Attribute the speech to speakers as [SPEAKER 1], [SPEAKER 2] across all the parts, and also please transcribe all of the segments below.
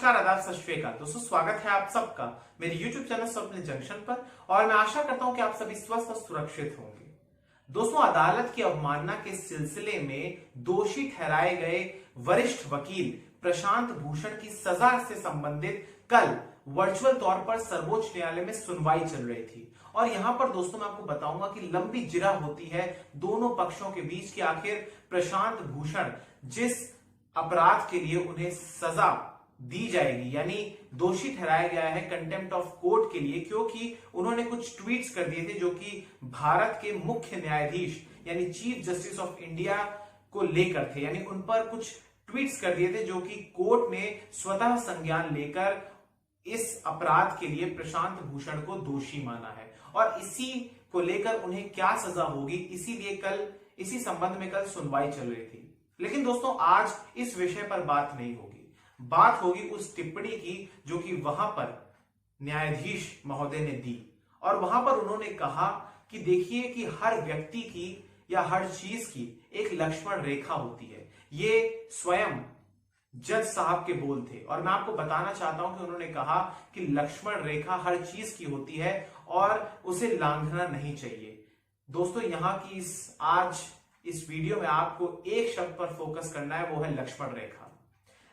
[SPEAKER 1] नमस्कार, आदाब, सत श्री अकाल। दोस्तों, स्वागत है आप सबका मेरे YouTube चैनल स्वप्न जंक्शन पर और मैं आशा करता हूं कि आप सभी स्वस्थ और सुरक्षित होंगे। दोस्तों, अदालत की अवमानना के सिलसिले में दोषी ठहराए गए वरिष्ठ वकील प्रशांत भूषण की सजा से संबंधित कल वर्चुअल तौर पर सर्वोच्च न्यायालय में सुनवाई चल रही थी। और यहां पर दोस्तों मैं आपको बताऊंगा कि लंबी जिरह होती है दोनों पक्षों के बीच कि आखिर प्रशांत भूषण जिस अपराध के लिए उन्हें सजा दी जाएगी, यानी दोषी ठहराया गया है कंटेम्प्ट ऑफ कोर्ट के लिए, क्योंकि उन्होंने कुछ ट्वीट्स कर दिए थे जो कि भारत के मुख्य न्यायाधीश यानी चीफ जस्टिस ऑफ इंडिया को लेकर थे। यानी उन पर कुछ ट्वीट्स कर दिए थे जो कि कोर्ट ने स्वतः संज्ञान लेकर इस अपराध के लिए प्रशांत भूषण को दोषी माना है और इसी को लेकर उन्हें क्या सजा होगी, इसीलिए कल इसी संबंध में कल सुनवाई चल रही थी। लेकिन दोस्तों, आज इस विषय पर बात नहीं होगी, बात होगी उस टिप्पणी की जो कि वहां पर न्यायाधीश महोदय ने दी। और वहां पर उन्होंने कहा कि देखिए कि हर व्यक्ति की या हर चीज की एक लक्ष्मण रेखा होती है। ये स्वयं जज साहब के बोल थे और मैं आपको बताना चाहता हूं कि उन्होंने कहा कि लक्ष्मण रेखा हर चीज की होती है और उसे लांघना नहीं चाहिए। दोस्तों, यहां की आज इस वीडियो में आपको एक शब्द पर फोकस करना है, वो है लक्ष्मण रेखा।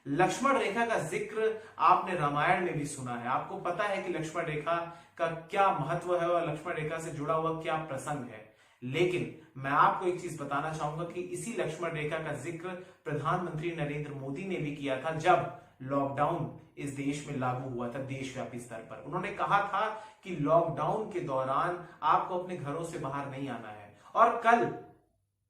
[SPEAKER 1] लक्ष्मण रेखा का जिक्र आपने रामायण में भी सुना है। आपको पता है कि लक्ष्मण रेखा का क्या महत्व है और लक्ष्मण रेखा से जुड़ा हुआ क्या प्रसंग है। लेकिन मैं आपको एक चीज बताना चाहूंगा कि इसी लक्ष्मण रेखा का जिक्र प्रधानमंत्री नरेंद्र मोदी ने भी किया था जब लॉकडाउन इस देश में लागू हुआ था देशव्यापी स्तर पर। उन्होंने कहा था कि लॉकडाउन के दौरान आपको अपने घरों से बाहर नहीं आना है। और कल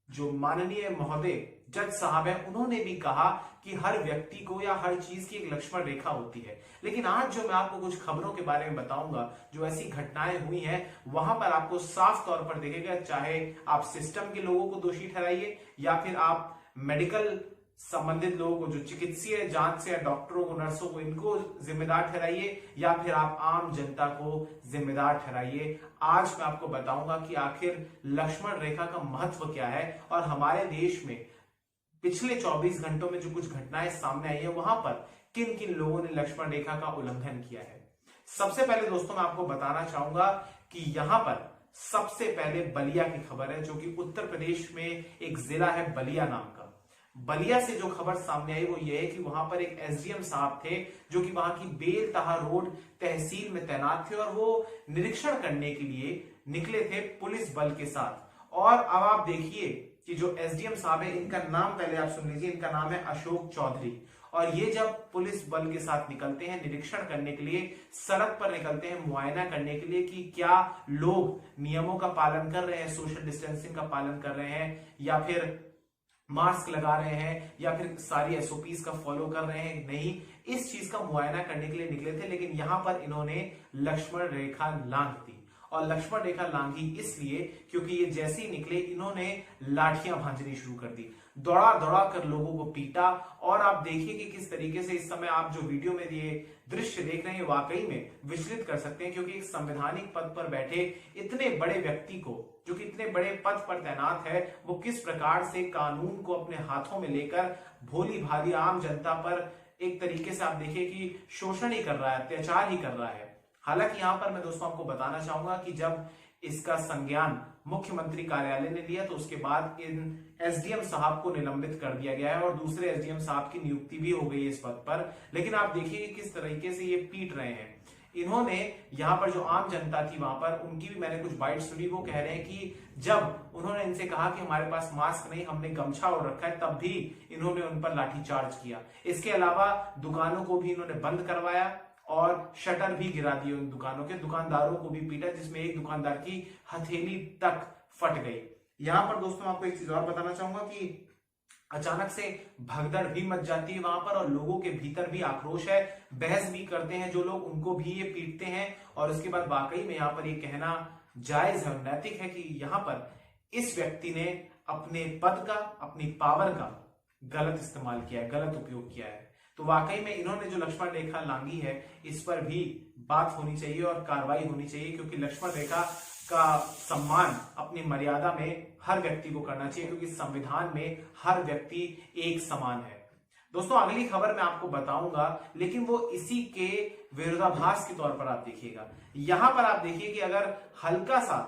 [SPEAKER 1] जो माननीय महोदय जज साहब हैं, उन्होंने भी कहा कि हर व्यक्ति को या हर चीज की एक लक्ष्मण रेखा होती है। लेकिन आज जो मैं आपको कुछ खबरों के बारे में बताऊंगा, जो ऐसी घटनाएं हुई हैं, वहां पर आपको साफ तौर पर देखेगा, चाहे आप सिस्टम के लोगों को दोषी ठहराइए या फिर आप मेडिकल संबंधित लोगों को, जो चिकित्सीय जांच से या डॉक्टरों को, नर्सों को, इनको जिम्मेदार ठहराइए या फिर आप आम जनता को जिम्मेदार ठहराइए। आज मैं आपको बताऊंगा कि आखिर लक्ष्मण रेखा का महत्व क्या है और हमारे देश में पिछले 24 घंटों में जो कुछ घटनाएं सामने आई है, वहां पर किन किन लोगों ने लक्ष्मण रेखा का उल्लंघन किया है। सबसे पहले दोस्तों मैं आपको बताना चाहूंगा कि यहां पर सबसे पहले बलिया की खबर है, जो कि उत्तर प्रदेश में एक जिला है बलिया नाम का। बलिया से जो खबर सामने आई वो ये है कि वहां पर एक एसडीएम साहब थे जो कि वहां की बेलतहा रोड तहसील में तैनात थे और वो निरीक्षण करने के लिए निकले थे पुलिस बल के साथ। और अब आप देखिए कि जो एसडीएम साहब है, इनका नाम पहले आप सुन लीजिए, इनका नाम है अशोक चौधरी। और ये जब पुलिस बल के साथ निकलते हैं निरीक्षण करने के लिए, सड़क पर निकलते हैं मुआयना करने के लिए कि क्या लोग नियमों का पालन कर रहे हैं, सोशल डिस्टेंसिंग का पालन कर रहे हैं या फिर मास्क लगा रहे हैं या फिर सारी एसओपीज का फॉलो कर रहे हैं, नहीं, इस चीज का मुआयना करने के लिए निकले थे। लेकिन यहां पर इन्होंने लक्ष्मण रेखा लांघ दी। और लक्ष्मण रेखा लांघी इसलिए क्योंकि ये जैसे ही निकले इन्होंने लाठियां भांजनी शुरू कर दी, दौड़ा दौड़ा कर लोगों को पीटा। और आप देखिए कि किस तरीके से इस समय आप जो वीडियो में ये दृश्य देख रहे हैं वाकई में विचलित कर सकते हैं, क्योंकि एक संवैधानिक पद पर बैठे इतने बड़े व्यक्ति को, जो कि इतने बड़े पद पर तैनात है, वो किस प्रकार से कानून को अपने हाथों में लेकर भोली भाली आम जनता पर एक तरीके से आप देखिए कि शोषण ही कर रहा है, अत्याचार ही कर रहा है। हालांकि यहां पर मैं दोस्तों आपको बताना चाहूंगा कि जब इसका संज्ञान मुख्यमंत्री कार्यालय ने लिया तो उसके बाद इन एसडीएम साहब को निलंबित कर दिया गया है और दूसरे एसडीएम साहब की नियुक्ति भी हो गई है इस पद पर। लेकिन आप देखिए किस तरीके से ये पीट रहे हैं। इन्होंने यहाँ पर जो आम जनता थी वहां पर, उनकी भी मैंने कुछ बाइट सुनी, वो कह रहे हैं कि जब उन्होंने इनसे कहा कि हमारे पास मास्क नहीं, हमने गमछा ओढ़ रखा है, तब भी इन्होंने उन पर लाठीचार्ज किया। इसके अलावा दुकानों को भी इन्होंने बंद करवाया और शटर भी गिरा दिए उन दुकानों के, दुकानदारों को भी पीटा, जिसमें एक दुकानदार की हथेली तक फट गई। यहां पर दोस्तों आपको एक चीज और बताना चाहूंगा कि अचानक से भगदड़ भी मच जाती है वहां पर और लोगों के भीतर भी आक्रोश है, बहस भी करते हैं जो लोग, उनको भी ये पीटते हैं। और उसके बाद वाकई में यहाँ पर ये कहना जायज है, नैतिक है कि यहाँ पर इस व्यक्ति ने अपने पद का, अपनी पावर का गलत इस्तेमाल किया है, गलत उपयोग किया है। तो वाकई में इन्होंने जो लक्ष्मण रेखा लांघी है, इस पर भी बात होनी चाहिए और कार्रवाई होनी चाहिए, क्योंकि लक्ष्मण रेखा का सम्मान अपनी मर्यादा में हर व्यक्ति को करना चाहिए, क्योंकि संविधान में हर व्यक्ति एक समान है। दोस्तों अगली खबर मैं आपको बताऊंगा, लेकिन वो इसी के विरोधाभास के तौर पर आप देखिएगा। यहां पर आप देखिए कि अगर हल्का सा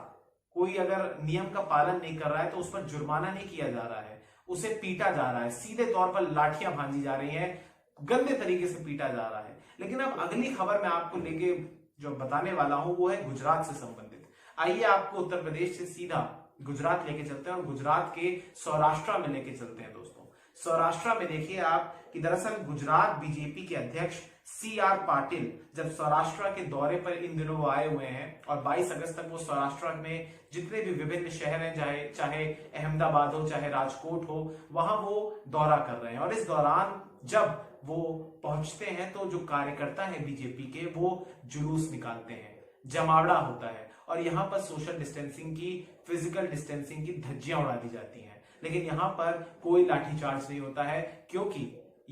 [SPEAKER 1] कोई अगर नियम का पालन नहीं कर रहा है तो उस पर जुर्माना नहीं किया जा रहा है, उसे पीटा जा रहा है, सीधे तौर पर लाठियां भांजी जा रही हैं, गंदे तरीके से पीटा जा रहा है। लेकिन अब अगली खबर मैं आपको लेके जो बताने वाला हूं वो है गुजरात से संबंधित। आइए आपको उत्तर प्रदेश से सीधा गुजरात लेके चलते हैं और गुजरात के सौराष्ट्र में लेके चलते हैं। दोस्तों सौराष्ट्र में देखिए आप कि दरअसल गुजरात बीजेपी के अध्यक्ष CR पाटिल जब सौराष्ट्र के दौरे पर इन दिनों वो आए हुए हैं और 22 अगस्त तक वो सौराष्ट्र में जितने भी विभिन्न शहर हैं, चाहे अहमदाबाद हो चाहे राजकोट हो, वहां वो दौरा कर रहे हैं। और इस दौरान जब वो पहुंचते हैं तो जो कार्यकर्ता है बीजेपी के वो जुलूस निकालते हैं, जमावड़ा होता है और यहाँ पर सोशल डिस्टेंसिंग की, फिजिकल डिस्टेंसिंग की धज्जियां उड़ा दी जाती हैं। लेकिन यहाँ पर कोई लाठीचार्ज नहीं होता है क्योंकि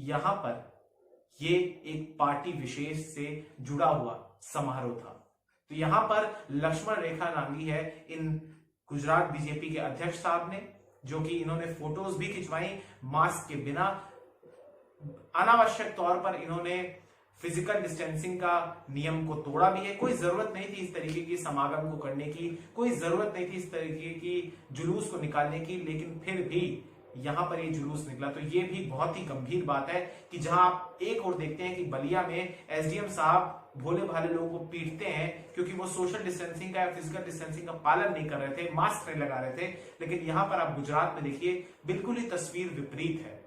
[SPEAKER 1] यहाँ पर ये एक पार्टी विशेष से जुड़ा हुआ समारोह था। तो यहां पर लक्ष्मण रेखा नांगी है इन गुजरात बीजेपी के अध्यक्ष साहब ने, जो कि इन्होंने फोटोज भी खिंचवाई मास्क के बिना। अनावश्यक तौर पर इन्होंने फिजिकल डिस्टेंसिंग का नियम को तोड़ा भी है। कोई जरूरत नहीं थी इस तरीके की समागम को करने की, कोई जरूरत नहीं थी इस तरीके की जुलूस को निकालने की, लेकिन फिर भी यहां पर ये जुलूस निकला। तो ये भी बहुत ही गंभीर बात है कि जहां आप एक और देखते हैं कि बलिया में SDM साहब भोले भाले लोगों को पीटते हैं क्योंकि वो सोशल डिस्टेंसिंग का या फिजिकल डिस्टेंसिंग का पालन नहीं कर रहे थे, मास्क नहीं लगा रहे थे। लेकिन यहां पर आप गुजरात में देखिए बिल्कुल ही तस्वीर विपरीत है।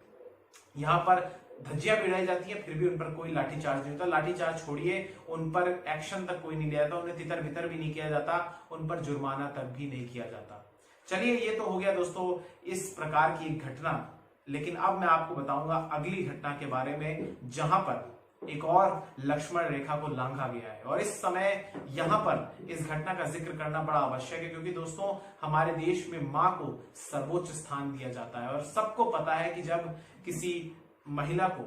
[SPEAKER 1] यहां पर धज्जियां भिड़ाई जाती हैं फिर भी उन पर कोई लाठीचार्ज नहीं होता। लाठीचार्ज छोड़िए, उन पर एक्शन तक कोई नहीं लिया जाता, उन्हें तितर बितर भी नहीं किया जाता, उन पर जुर्माना तक भी नहीं किया जाता। चलिए ये तो हो गया दोस्तों इस प्रकार की एक घटना। लेकिन अब मैं आपको बताऊंगा अगली घटना के बारे में जहां पर एक और लक्ष्मण रेखा को लांघा गया है। और इस समय यहां पर इस घटना का जिक्र करना बड़ा आवश्यक है क्योंकि दोस्तों हमारे देश में मां को सर्वोच्च स्थान दिया जाता है और सबको पता है कि जब किसी महिला को,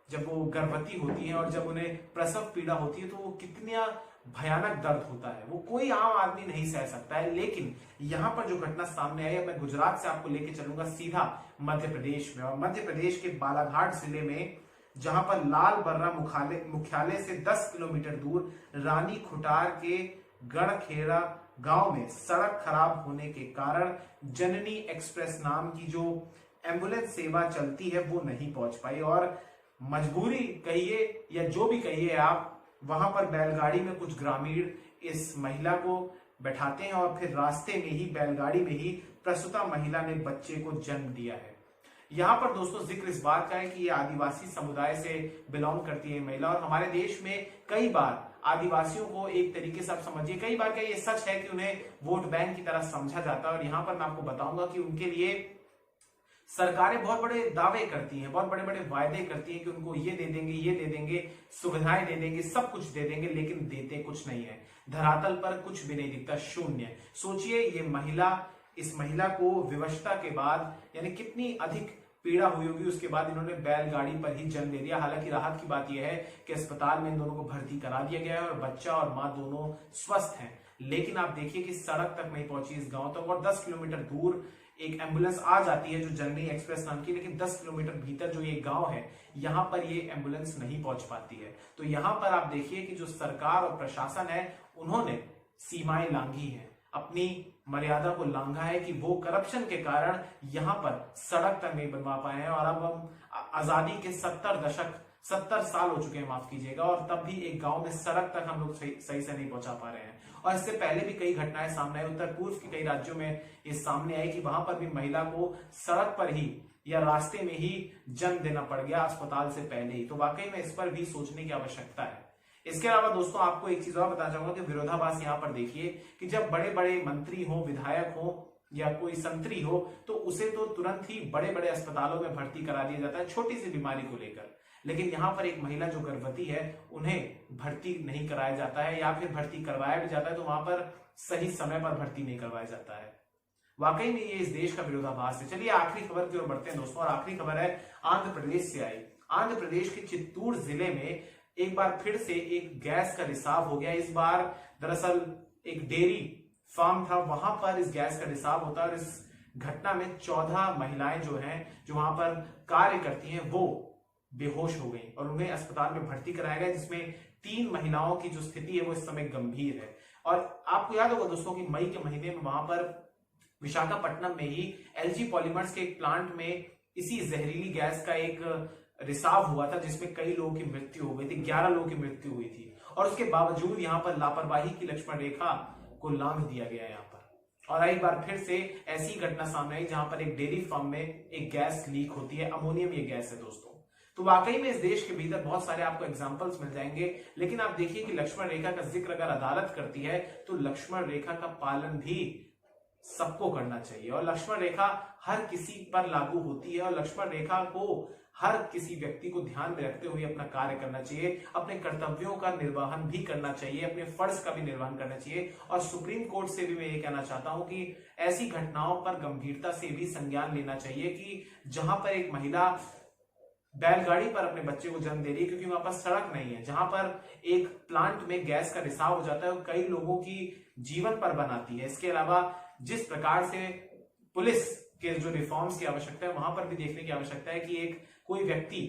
[SPEAKER 1] जब वो गर्भवती होती है और जब उन्हें प्रसव पीड़ा होती है तो वो कितना भयानक दर्द होता है, वो कोई आम आदमी नहीं सह सकता है। लेकिन यहां पर जो घटना सामने आई है, मैं गुजरात से आपको लेके चलूंगा सीधा मध्य प्रदेश में। और मध्य प्रदेश के बालाघाट जिले में जहां पर लाल बर्रा मुख्यालय से 10 किलोमीटर दूर रानी खुटार के गढ़खेड़ा गांव में सड़क खराब होने के कारण जननी एक्सप्रेस नाम की जो एम्बुलेंस सेवा चलती है वो नहीं पहुंच पाई और मजबूरी कहिए या जो भी कहिए आप, वहां पर बैलगाड़ी में कुछ ग्रामीण इस महिला को बैठाते हैं और फिर रास्ते में ही बैलगाड़ी में ही प्रसूता महिला ने बच्चे को जन्म दिया है। यहाँ पर दोस्तों जिक्र इस बात का है कि ये आदिवासी समुदाय से बिलोंग करती है महिला और हमारे देश में कई बार आदिवासियों को एक तरीके से आप समझिए, कई बार क्या ये सच है कि उन्हें वोट बैंक की तरह समझा जाता है। और यहाँ पर मैं आपको बताऊंगा कि उनके लिए सरकारें बहुत बड़े दावे करती हैं, बहुत बड़े बड़े वायदे करती हैं कि उनको ये दे देंगे, ये दे देंगे, सुविधाएं दे देंगे, सब कुछ दे देंगे, लेकिन देते कुछ नहीं है। धरातल पर कुछ भी नहीं दिखता, शून्य। सोचिए ये महिला, इस महिला को विवशता के बाद यानी कितनी अधिक पीड़ा हुई होगी, उसके बाद इन्होंने बैलगाड़ी पर ही जन्म दे दिया। हालांकि राहत की बात यह है कि अस्पताल में इन दोनों को भर्ती करा दिया गया है और बच्चा और मां दोनों स्वस्थ हैं। लेकिन आप देखिए कि सड़क तक नहीं पहुंची इस गांव तक और 10 किलोमीटर दूर एक एम्बुलेंस आ जाती है जो जननी एक्सप्रेस नाम की, लेकिन 10 किलोमीटर भीतर जो ये गांव है यहां पर ये एम्बुलेंस नहीं पहुंच पाती है। तो यहां पर आप देखिए कि जो सरकार और प्रशासन है उन्होंने सीमाएं लांघी हैं, अपनी मर्यादा को लांघा है कि वो करप्शन के कारण यहां पर सड़क तक नहीं बनवा पाए हैं। और अब हम आजादी के 70 साल हो चुके हैं, माफ कीजिएगा, और तब भी एक गांव में सड़क तक हम लोग सही से नहीं पहुंचा पा रहे हैं। और इससे पहले भी कई घटनाएं सामने आई, उत्तर पूर्व के कई राज्यों में ये सामने आई कि वहां पर भी महिला को सड़क पर ही या रास्ते में ही जन्म देना पड़ गया अस्पताल से पहले ही। तो वाकई में इस पर भी सोचने की आवश्यकता है। इसके अलावा दोस्तों आपको एक चीज और बताना चाहूंगा कि विरोधाभास यहाँ पर देखिए कि जब बड़े बड़े मंत्री हो, विधायक हो या कोई संतरी हो तो उसे तो तुरंत ही बड़े बड़े अस्पतालों में भर्ती करा दिया जाता है छोटी सी बीमारी को लेकर। लेकिन यहाँ पर एक महिला जो गर्भवती है उन्हें भर्ती नहीं कराया जाता है, या फिर भर्ती करवाया भी जाता है तो वहां पर सही समय पर भर्ती नहीं करवाया जाता है। वाकई में ये इस देश का विरोधाभास है। चलिए आखिरी खबर की ओर बढ़ते हैं दोस्तों, और आखिरी खबर है आंध्र प्रदेश से आई। आंध्र प्रदेश के चित्तूर जिले में एक बार फिर से एक गैस का रिसाव हो गया। इस बार दरअसल एक डेयरी फार्म था, वहां पर इस गैस का रिसाव होता है और इस घटना में 14 महिलाएं जो हैं, जो वहां पर कार्य करती हैं, वो बेहोश हो गई और उन्हें अस्पताल में भर्ती कराया गया, जिसमें 3 महिलाओं की जो स्थिति है वो इस समय गंभीर है। और आपको याद होगा दोस्तों कि मई के महीने में वहां पर विशाखापट्टनम में ही एलजी पॉलीमर्स के एक प्लांट में इसी जहरीली गैस का एक रिसाव हुआ था, जिसमें कई लोगों की मृत्यु हो गई थी, 11 लोगों की मृत्यु हुई थी। और उसके बावजूद यहाँ पर लापरवाही की लक्ष्मण रेखा को लांघ दिया गया यहाँ पर। और एक बार फिर से ऐसी घटना सामने आई जहां पर एक डेयरी फार्म में एक गैस लीक होती है, अमोनियम ये गैस है दोस्तों। तो वाकई में इस देश के भीतर बहुत सारे आपको एग्जाम्पल्स मिल जाएंगे, लेकिन आप देखिए कि लक्ष्मण रेखा का जिक्र अगर अदालत करती है तो लक्ष्मण रेखा का पालन भी सबको करना चाहिए। और लक्ष्मण रेखा हर किसी पर लागू होती है और लक्ष्मण रेखा को हर किसी व्यक्ति को ध्यान में रखते हुए अपना कार्य करना चाहिए, अपने कर्तव्यों का निर्वहन भी करना चाहिए, अपने फर्ज का भी निर्वहन करना चाहिए। और सुप्रीम कोर्ट से भी मैं ये कहना चाहता हूं कि ऐसी घटनाओं पर गंभीरता से भी संज्ञान लेना चाहिए कि जहां पर एक महिला बैलगाड़ी पर अपने बच्चे को जन्म दे रही है क्योंकि वहां पर सड़क नहीं है, जहां पर एक प्लांट में गैस का रिसाव हो जाता है और कई लोगों की जीवन पर बनाती है। इसके अलावा जिस प्रकार से पुलिस के जो रिफॉर्म्स की आवश्यकता है वहां पर भी देखने की आवश्यकता है कि एक कोई व्यक्ति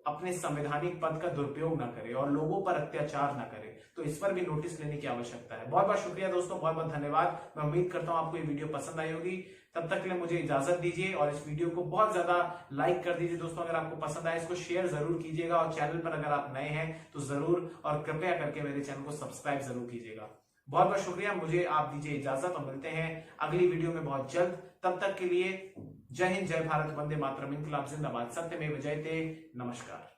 [SPEAKER 1] अपने संवैधानिक पद का दुरुपयोग ना करे और लोगों पर अत्याचार ना करे, तो इस पर भी नोटिस लेने की आवश्यकता है। बहुत बहुत शुक्रिया दोस्तों, बहुत बहुत धन्यवाद। मैं उम्मीद करता हूं आपको ये वीडियो पसंद आई होगी। तब तक के लिए मुझे इजाजत दीजिए और इस वीडियो को बहुत ज्यादा लाइक कर दीजिए दोस्तों। अगर आपको पसंद आए इसको शेयर जरूर कीजिएगा और चैनल पर अगर आप नए हैं तो जरूर और कृपया करके मेरे चैनल को सब्सक्राइब जरूर कीजिएगा। बहुत बहुत शुक्रिया, मुझे आप दीजिए इजाजत और मिलते हैं अगली वीडियो में बहुत जल्द। तब तक के लिए जय हिंद, जय भारत, वंदे मातरम, इनकलाब जिंदाबाद, सत्यमेव जयते, नमस्कार।